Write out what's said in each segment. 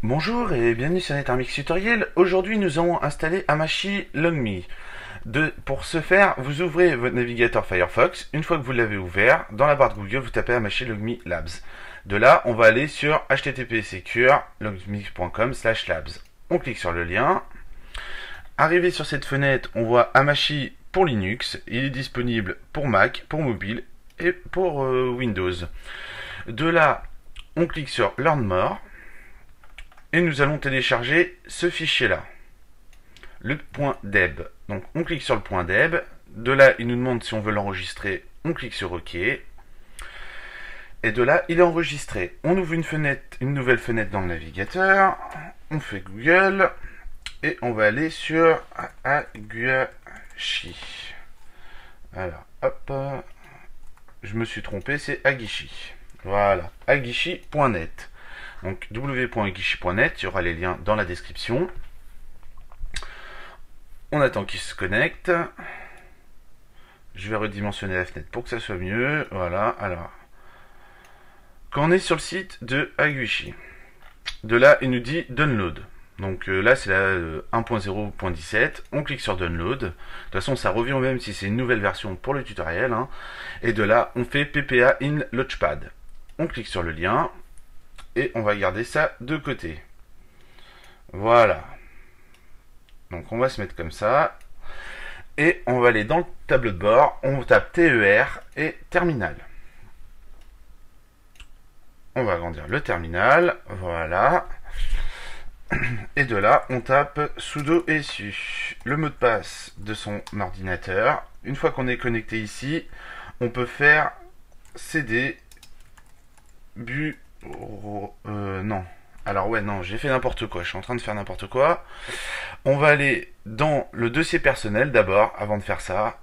Bonjour et bienvenue sur NetArmix Tutoriel. Aujourd'hui nous allons installer Hamachi LogMe. Pour ce faire, vous ouvrez votre navigateur Firefox. Une fois que vous l'avez ouvert, dans la barre de Google, vous tapez Hamachi LogMe Labs. De là, on va aller sur http://logme.com/labs. On clique sur le lien. Arrivé sur cette fenêtre, on voit Hamachi pour Linux. Il est disponible pour Mac, pour mobile et pour Windows. De là, on clique sur Learn More. Et nous allons télécharger ce fichier-là, le .deb. Donc on clique sur le .deb. De là, il nous demande si on veut l'enregistrer. On clique sur OK. Et de là, il est enregistré. On ouvre une nouvelle fenêtre dans le navigateur. On fait Google. Et on va aller sur Aguichi. Alors, hop. Je me suis trompé, c'est Aguichi. Voilà, aguichi.net. Donc w.aguichi.net, il y aura les liens dans la description. On attend qu'il se connecte. Je vais redimensionner la fenêtre pour que ça soit mieux. Voilà, alors. Quand on est sur le site de Aguichi, de là, il nous dit Download. Donc là, c'est la 1.0.17. On clique sur Download. De toute façon, ça revient au même si c'est une nouvelle version pour le tutoriel. Et de là, on fait PPA in Launchpad. On clique sur le lien. Et on va garder ça de côté. Voilà. Donc on va se mettre comme ça. Et on va aller dans le tableau de bord. On tape TER et terminal. On va agrandir le terminal. Voilà. Et de là, on tape sudo su. Le mot de passe de son ordinateur. Une fois qu'on est connecté ici, on peut faire cd non. Alors ouais, non, j'ai fait n'importe quoi. Je suis en train de faire n'importe quoi. On va aller dans le dossier personnel d'abord, avant de faire ça.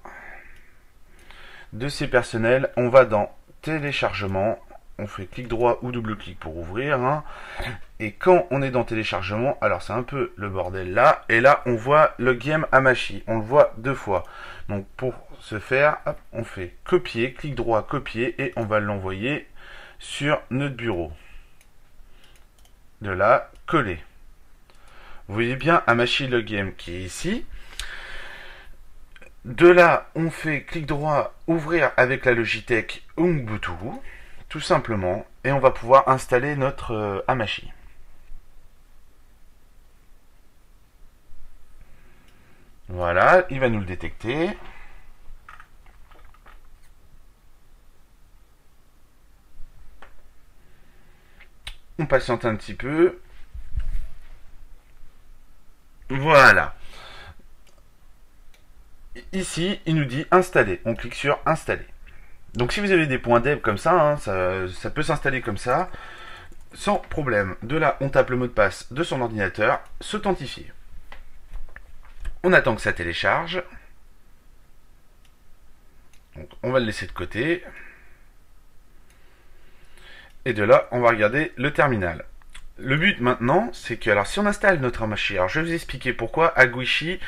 Dossier personnel, on va dans téléchargement. On fait clic droit ou double clic pour ouvrir. Et quand on est dans téléchargement, alors c'est un peu le bordel là. Et là, on voit le game Hamachi. On le voit deux fois. Donc pour ce faire, hop, on fait copier, clic droit, copier. Et on va l'envoyer sur notre bureau. De là, coller. Vous voyez bien Hamachi le game qui est ici. De là, on fait clic droit, ouvrir avec la Logitech Ubuntu, tout simplement, et on va pouvoir installer notre Hamachi. Voilà, il va nous le détecter. On patiente un petit peu. Voilà. Ici, il nous dit installer. On clique sur installer. Donc si vous avez des points .deb comme ça, ça peut s'installer comme ça, sans problème. De là, on tape le mot de passe de son ordinateur, s'authentifier. On attend que ça télécharge. Donc, on va le laisser de côté. Et de là, on va regarder le terminal. Le but maintenant, c'est que, alors si on installe notre Hamachi, alors je vais vous expliquer pourquoi Aguichi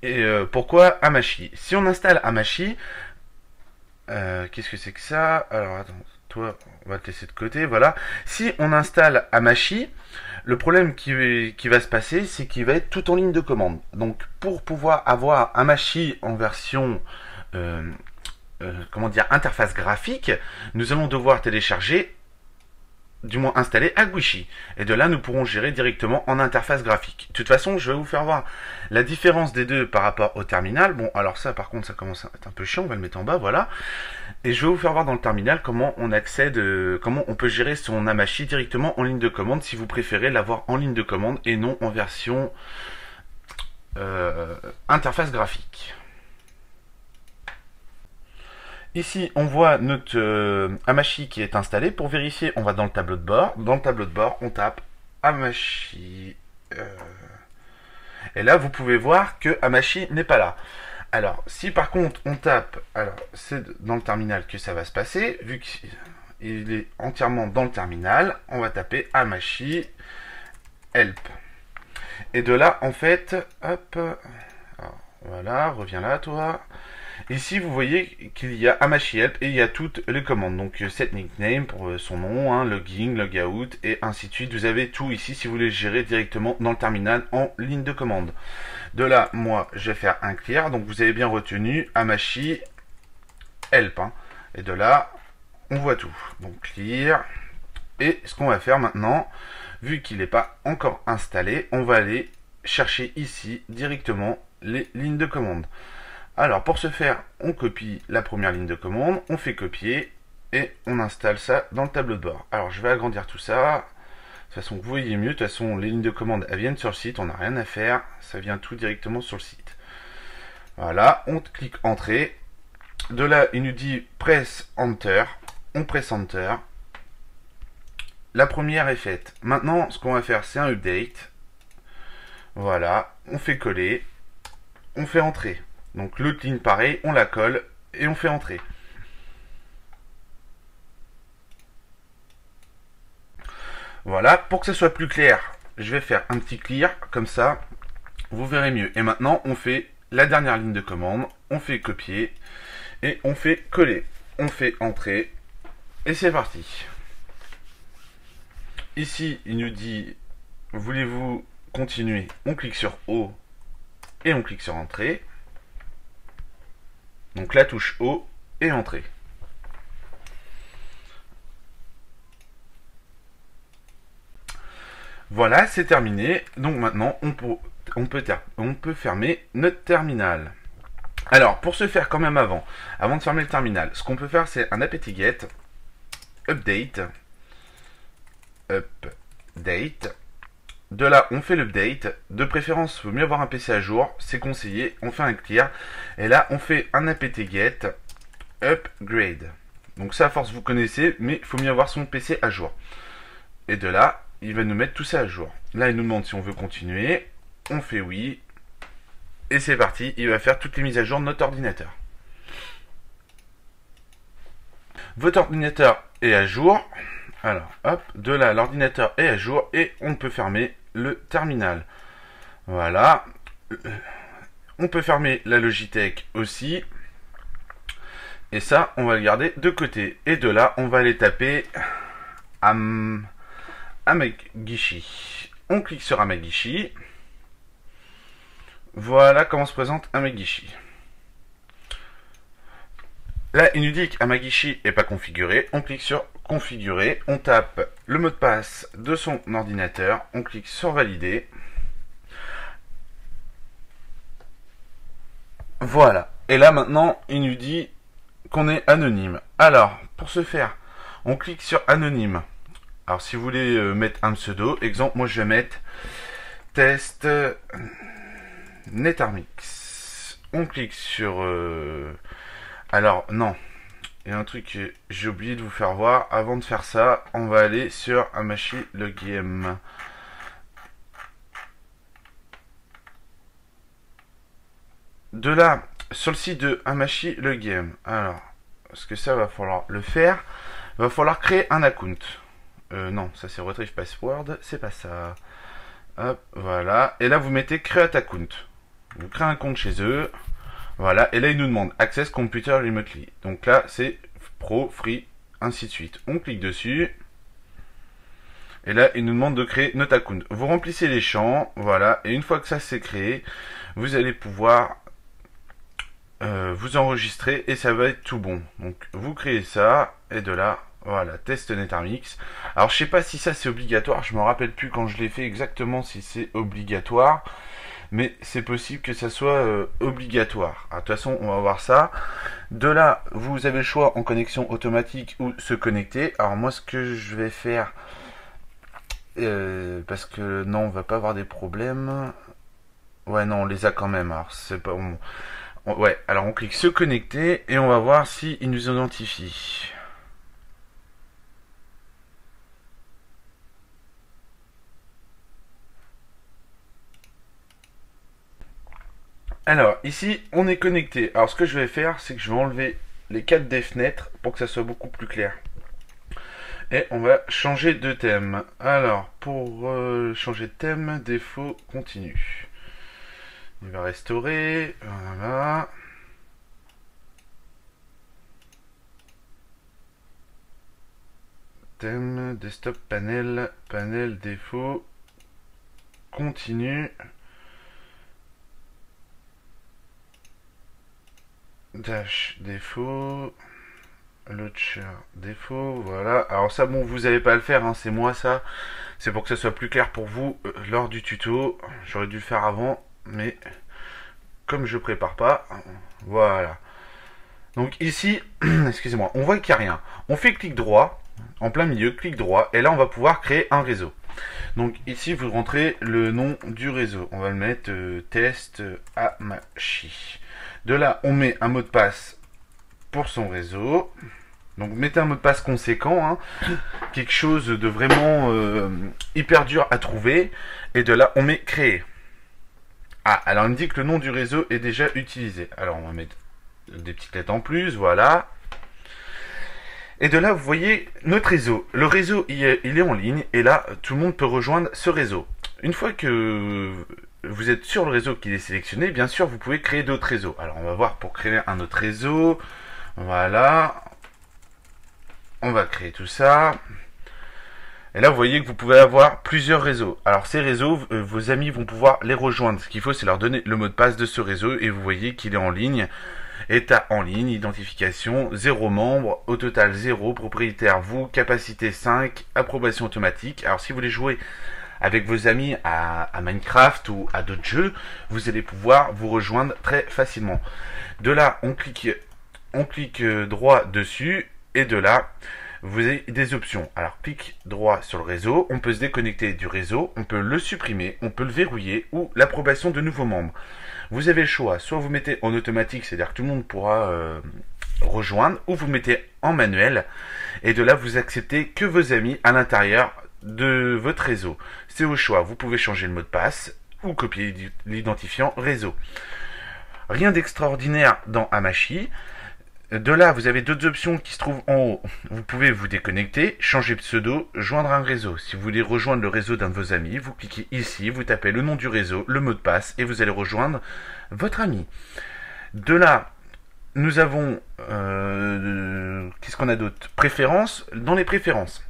et pourquoi Hamachi. Si on installe Hamachi, qu'est-ce que c'est que ça? Alors attends, toi, on va te laisser de côté, voilà. Si on installe Hamachi, le problème qui va se passer, c'est qu'il va être tout en ligne de commande. Donc pour pouvoir avoir Hamachi en version comment dire, interface graphique, nous allons devoir télécharger, du moins installer Aguichi. Et de là, nous pourrons gérer directement en interface graphique. De toute façon, je vais vous faire voir la différence des deux par rapport au terminal. Bon, alors ça, par contre, ça commence à être un peu chiant. On va le mettre en bas, voilà. Et je vais vous faire voir dans le terminal comment on accède, comment on peut gérer son Hamachi directement en ligne de commande, si vous préférez l'avoir en ligne de commande et non en version interface graphique. Ici, on voit notre Hamachi qui est installé. Pour vérifier, on va dans le tableau de bord. Dans le tableau de bord, on tape Hamachi. Et là, vous pouvez voir que Hamachi n'est pas là. Alors, si par contre, on tape... Alors, c'est dans le terminal que ça va se passer. Vu qu'il est entièrement dans le terminal, on va taper Hamachi help. Et de là, en fait, hop... Alors, voilà, reviens là, toi... Ici, vous voyez qu'il y a Hamachi Help et il y a toutes les commandes. Donc, set nickname pour son nom, hein, login, logout et ainsi de suite. Vous avez tout ici si vous voulez gérer directement dans le terminal en ligne de commande. De là, moi, je vais faire un clear. Donc, vous avez bien retenu Hamachi Help. Hein. Et de là, on voit tout. Donc, clear. Et ce qu'on va faire maintenant, vu qu'il n'est pas encore installé, on va aller chercher ici directement les lignes de commande. Alors pour ce faire, on copie la première ligne de commande, on fait copier et on installe ça dans le tableau de bord. Alors je vais agrandir tout ça, de toute façon vous voyez mieux, de toute façon les lignes de commande elles viennent sur le site, on n'a rien à faire, ça vient tout directement sur le site. Voilà, on clique Entrée, de là il nous dit Press Enter, on presse Enter. La première est faite. Maintenant, ce qu'on va faire, c'est un update. Voilà, on fait coller, on fait entrer. Donc l'autre ligne, pareil, on la colle et on fait entrer. Voilà, pour que ce soit plus clair, je vais faire un petit clear, comme ça, vous verrez mieux. Et maintenant, on fait la dernière ligne de commande, on fait copier et on fait coller. On fait entrer et c'est parti. Ici, il nous dit, voulez-vous continuer? On clique sur O et on clique sur Entrée. Donc la touche O et Entrée. Voilà, c'est terminé. Donc maintenant, on peut fermer notre terminal. Alors, pour ce faire quand même avant de fermer le terminal, ce qu'on peut faire, c'est un apt-get update. De là, on fait l'update. De préférence, il vaut mieux avoir un PC à jour. C'est conseillé. On fait un clear. Et là, on fait un apt-get upgrade. Donc ça, à force, vous connaissez. Mais il faut mieux avoir son PC à jour. Et de là, il va nous mettre tout ça à jour. Là, il nous demande si on veut continuer. On fait oui. Et c'est parti. Il va faire toutes les mises à jour de notre ordinateur. Votre ordinateur est à jour. Alors, hop, de là, l'ordinateur est à jour et on peut fermer le terminal. Voilà. On peut fermer la Logitech aussi. Et ça, on va le garder de côté. Et de là, on va aller taper Amagishi. On clique sur Amagishi. Voilà comment se présente Amagishi. Là, il nous dit qu'Amagishi n'est pas configuré. On clique sur Configurer. On tape le mot de passe de son ordinateur. On clique sur Valider. Voilà. Et là, maintenant, il nous dit qu'on est anonyme. Alors, pour ce faire, on clique sur Anonyme. Alors, si vous voulez mettre un pseudo, exemple, moi je vais mettre Test Netarmix. On clique sur... Alors, non. Il y a un truc que j'ai oublié de vous faire voir. Avant de faire ça, on va aller sur Hamachi le game. De là, sur le site de Hamachi le game. Alors, parce que ça va falloir le faire, il va falloir créer un account. Non, ça c'est Retrieve Password, c'est pas ça. Hop, voilà. Et là, vous mettez Create Account. Vous créez un compte chez eux. Voilà, et là il nous demande Access Computer Remotely. Donc là c'est Pro, Free, ainsi de suite. On clique dessus. Et là il nous demande de créer notre account. Vous remplissez les champs, voilà, et une fois que ça c'est créé, vous allez pouvoir vous enregistrer et ça va être tout bon. Donc vous créez ça, et de là, voilà, test Netarmix. Alors je sais pas si ça c'est obligatoire, je me rappelle plus quand je l'ai fait exactement si c'est obligatoire. Mais c'est possible que ça soit obligatoire. De toute façon, on va voir ça. De là, vous avez le choix en connexion automatique ou se connecter. Alors moi, ce que je vais faire, parce que non, on va pas avoir des problèmes. Ouais, non, on les a quand même. Alors c'est pas bon. Ouais, alors on clique se connecter et on va voir si il nous identifie. Alors, ici, on est connecté. Alors, ce que je vais faire, c'est que je vais enlever les 4 des fenêtres pour que ça soit beaucoup plus clair. Et on va changer de thème. Alors, pour changer de thème, défaut continu. Il va restaurer. Voilà. thème, desktop, panel, défaut, continue, dash, défaut, launcher, défaut, voilà. Alors ça, bon, vous n'avez pas à le faire, hein, c'est moi ça. C'est pour que ça soit plus clair pour vous lors du tuto. J'aurais dû le faire avant, mais comme je prépare pas, voilà. Donc ici, excusez-moi, on voit qu'il n'y a rien. On fait clic droit, en plein milieu, clic droit, et là on va pouvoir créer un réseau. Donc ici, vous rentrez le nom du réseau. On va le mettre test Hamachi. De là, on met un mot de passe pour son réseau. Donc mettez un mot de passe conséquent, hein, quelque chose de vraiment hyper dur à trouver. Et de là, on met créer. Ah, alors il me dit que le nom du réseau est déjà utilisé. Alors on va mettre des petites lettres en plus, voilà. Et de là, vous voyez notre réseau. Le réseau, il est en ligne, et là, tout le monde peut rejoindre ce réseau. Une fois que vous êtes sur le réseau qui est sélectionné, bien sûr, vous pouvez créer d'autres réseaux. Alors, on va voir pour créer un autre réseau. Voilà. On va créer tout ça. Et là, vous voyez que vous pouvez avoir plusieurs réseaux. Alors, ces réseaux, vos amis vont pouvoir les rejoindre. Ce qu'il faut, c'est leur donner le mot de passe de ce réseau, et vous voyez qu'il est en ligne. État en ligne, identification, 0 membre, au total 0, propriétaire vous, capacité 5, approbation automatique. Alors si vous voulez jouer avec vos amis à Minecraft ou à d'autres jeux, vous allez pouvoir vous rejoindre très facilement. De là, on clique droit dessus, et de là, vous avez des options. Alors clic droit sur le réseau, on peut se déconnecter du réseau, on peut le supprimer, on peut le verrouiller, ou l'approbation de nouveaux membres. Vous avez le choix, soit vous mettez en automatique, c'est-à-dire que tout le monde pourra rejoindre, ou vous mettez en manuel, et de là vous acceptez que vos amis à l'intérieur de votre réseau. C'est au choix, vous pouvez changer le mot de passe, ou copier l'identifiant réseau. Rien d'extraordinaire dans Hamachi. De là, vous avez d'autres options qui se trouvent en haut. Vous pouvez vous déconnecter, changer pseudo, joindre un réseau. Si vous voulez rejoindre le réseau d'un de vos amis, vous cliquez ici, vous tapez le nom du réseau, le mot de passe, et vous allez rejoindre votre ami. De là, nous avons... qu'est-ce qu'on a d'autre? Préférences. Dans les préférences,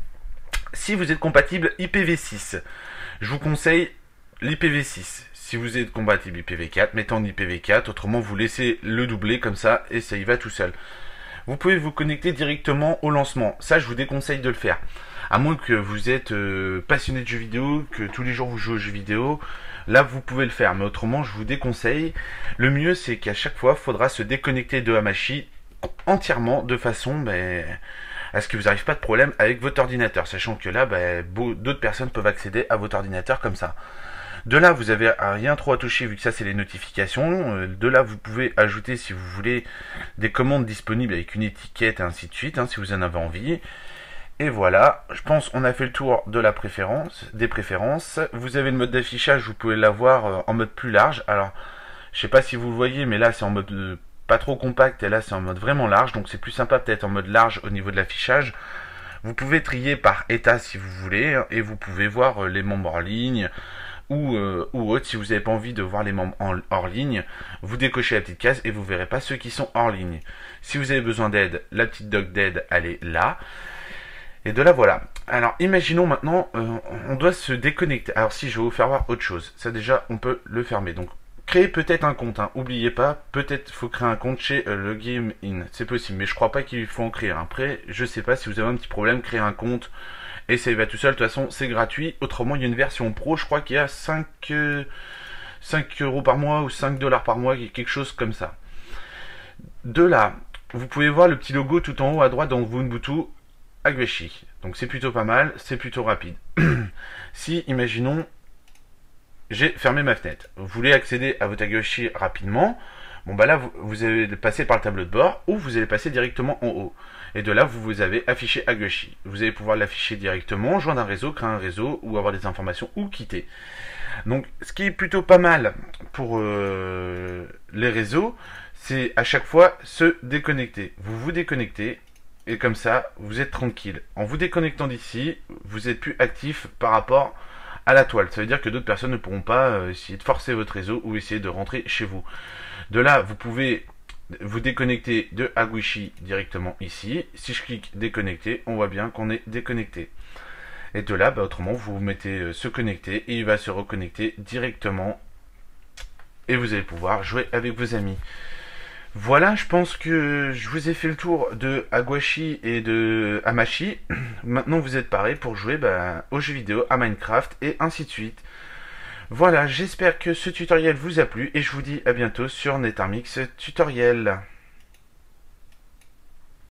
si vous êtes compatible IPv6, je vous conseille l'IPv6. Si vous êtes compatible IPv4, mettez en IPv4, autrement vous laissez le doubler comme ça et ça y va tout seul. Vous pouvez vous connecter directement au lancement. Ça, je vous déconseille de le faire. À moins que vous êtes passionné de jeux vidéo, que tous les jours vous jouez aux jeux vidéo, là vous pouvez le faire. Mais autrement, je vous déconseille. Le mieux, c'est qu'à chaque fois, il faudra se déconnecter de Hamachi entièrement de façon à ce que vous n'arrive pas de problème avec votre ordinateur. Sachant que là, d'autres personnes peuvent accéder à votre ordinateur comme ça. De là, vous avez rien trop à toucher vu que ça c'est les notifications. De là, vous pouvez ajouter si vous voulez des commandes disponibles avec une étiquette et ainsi de suite, hein, si vous en avez envie. Et voilà, je pense qu'on a fait le tour de la des préférences. Vous avez le mode d'affichage, vous pouvez l'avoir en mode plus large. Alors, je sais pas si vous le voyez, mais là c'est en mode pas trop compact et là c'est en mode vraiment large. Donc c'est plus sympa peut-être en mode large au niveau de l'affichage. Vous pouvez trier par état si vous voulez, hein, et vous pouvez voir les membres en ligne. Ou autre, si vous n'avez pas envie de voir les membres hors ligne, vous décochez la petite case et vous verrez pas ceux qui sont hors ligne. Si vous avez besoin d'aide, la petite doc d'aide, elle est là. Et de là, voilà. Alors, imaginons maintenant, on doit se déconnecter. Alors, si je vais vous faire voir autre chose, ça déjà, on peut le fermer. Donc, créez peut-être un compte. Hein. Oubliez pas, peut-être faut créer un compte chez le Game In. C'est possible, mais je crois pas qu'il faut en créer. Après, je sais pas si vous avez un petit problème, créer un compte. Et ça y va tout seul, de toute façon c'est gratuit. Autrement il y a une version pro, je crois qu'il y a 5 euros par mois ou 5 dollars par mois, quelque chose comme ça. De là, vous pouvez voir le petit logo tout en haut à droite dans Ubuntu Hamachi. Donc c'est plutôt pas mal, c'est plutôt rapide. Si, imaginons, j'ai fermé ma fenêtre. Vous voulez accéder à votre Hamachi rapidement, bon bah là vous allez passer par le tableau de bord ou vous allez passer directement en haut. Et de là, vous avez affiché Hamachi. Vous allez pouvoir l'afficher directement, joindre un réseau, créer un réseau, ou avoir des informations, ou quitter. Donc, ce qui est plutôt pas mal pour les réseaux, c'est à chaque fois se déconnecter. Vous vous déconnectez, et comme ça, vous êtes tranquille. En vous déconnectant d'ici, vous êtes plus actif par rapport à la toile. Ça veut dire que d'autres personnes ne pourront pas essayer de forcer votre réseau ou essayer de rentrer chez vous. De là, vous pouvez vous déconnectez de Aguichi directement ici. Si je clique déconnecter, on voit bien qu'on est déconnecté. Et de là, autrement, vous mettez se connecter et il va se reconnecter directement. Et vous allez pouvoir jouer avec vos amis. Voilà, je pense que je vous ai fait le tour de Aguichi et de Hamachi. Maintenant, vous êtes parés pour jouer aux jeux vidéo, à Minecraft et ainsi de suite. Voilà, j'espère que ce tutoriel vous a plu et je vous dis à bientôt sur NetArmix Tutoriel.